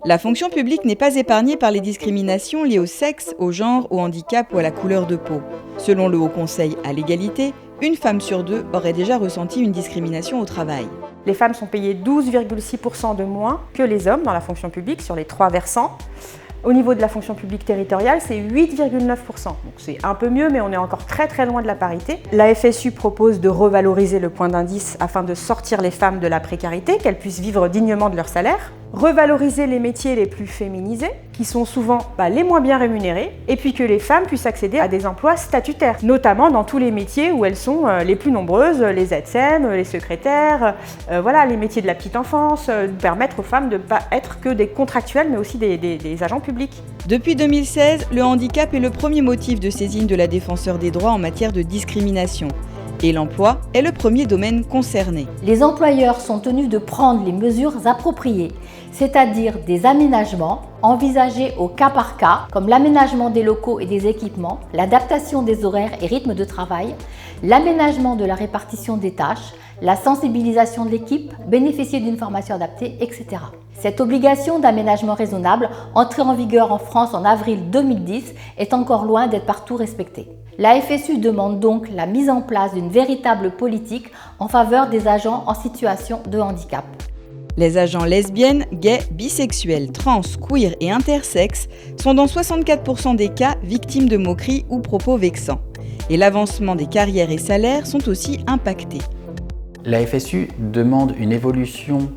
La fonction publique n'est pas épargnée par les discriminations liées au sexe, au genre, au handicap ou à la couleur de peau. Selon le Haut Conseil à l'égalité, une femme sur deux aurait déjà ressenti une discrimination au travail. Les femmes sont payées 12,6% de moins que les hommes dans la fonction publique sur les 3 versants. Au niveau de la fonction publique territoriale, c'est 8,9%. Donc c'est un peu mieux, mais on est encore très loin de la parité. La FSU propose de revaloriser le point d'indice afin de sortir les femmes de la précarité, qu'elles puissent vivre dignement de leur salaire. Revaloriser les métiers les plus féminisés, qui sont souvent les moins bien rémunérés, et puis que les femmes puissent accéder à des emplois statutaires, notamment dans tous les métiers où elles sont les plus nombreuses, les aides-SEM, les secrétaires, les métiers de la petite enfance, permettre aux femmes de ne pas être que des contractuels, mais aussi des agents publics. Depuis 2016, le handicap est le premier motif de saisine de la Défenseure des droits en matière de discrimination. Et l'emploi est le premier domaine concerné. Les employeurs sont tenus de prendre les mesures appropriées, c'est-à-dire des aménagements envisagés au cas par cas, comme l'aménagement des locaux et des équipements, l'adaptation des horaires et rythmes de travail, l'aménagement de la répartition des tâches, la sensibilisation de l'équipe, bénéficier d'une formation adaptée, etc. Cette obligation d'aménagement raisonnable, entrée en vigueur en France en avril 2010, est encore loin d'être partout respectée. La FSU demande donc la mise en place d'une véritable politique en faveur des agents en situation de handicap. Les agents lesbiennes, gays, bisexuels, trans, queer et intersexes sont dans 64% des cas victimes de moqueries ou propos vexants. Et l'avancement des carrières et salaires sont aussi impactés. La FSU demande une évolution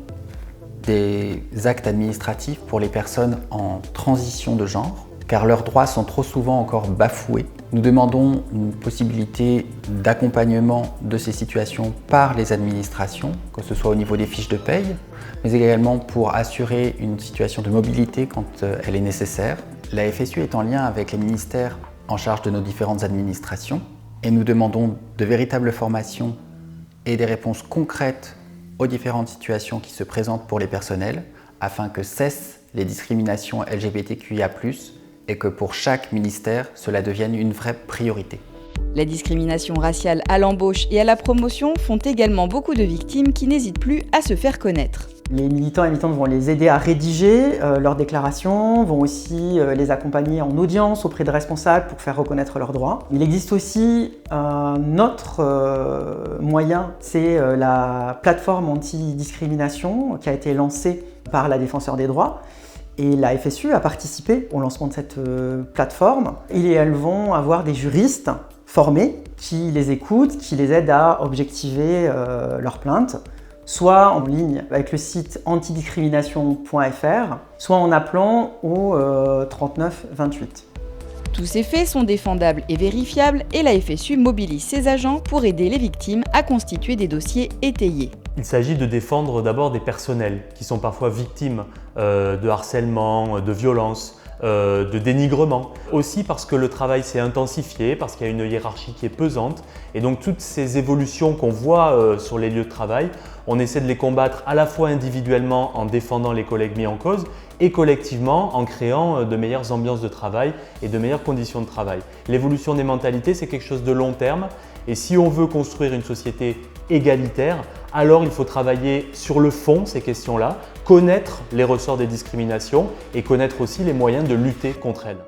des actes administratifs pour les personnes en transition de genre, car leurs droits sont trop souvent encore bafoués. Nous demandons une possibilité d'accompagnement de ces situations par les administrations, que ce soit au niveau des fiches de paye, mais également pour assurer une situation de mobilité quand elle est nécessaire. La FSU est en lien avec les ministères en charge de nos différentes administrations et nous demandons de véritables formations et des réponses concrètes aux différentes situations qui se présentent pour les personnels afin que cessent les discriminations LGBTQIA+, et que pour chaque ministère, cela devienne une vraie priorité. La discrimination raciale à l'embauche et à la promotion font également beaucoup de victimes qui n'hésitent plus à se faire connaître. Les militants et militantes vont les aider à rédiger leurs déclarations, vont aussi les accompagner en audience auprès de responsables pour faire reconnaître leurs droits. Il existe aussi un autre moyen, c'est la plateforme anti-discrimination qui a été lancée par la Défenseure des droits. Et la FSU a participé au lancement de cette plateforme. Et elles vont avoir des juristes formés qui les écoutent, qui les aident à objectiver leurs plaintes, soit en ligne avec le site antidiscrimination.fr, soit en appelant au 3928. Tous ces faits sont défendables et vérifiables et la FSU mobilise ses agents pour aider les victimes à constituer des dossiers étayés. Il s'agit de défendre d'abord des personnels qui sont parfois victimes de harcèlement, de violence, de dénigrement. Aussi parce que le travail s'est intensifié, parce qu'il y a une hiérarchie qui est pesante. Et donc toutes ces évolutions qu'on voit sur les lieux de travail, on essaie de les combattre à la fois individuellement en défendant les collègues mis en cause et collectivement en créant de meilleures ambiances de travail et de meilleures conditions de travail. L'évolution des mentalités, c'est quelque chose de long terme. Et si on veut construire une société égalitaire, alors il faut travailler sur le fond ces questions-là, connaître les ressorts des discriminations et connaître aussi les moyens de lutter contre elles.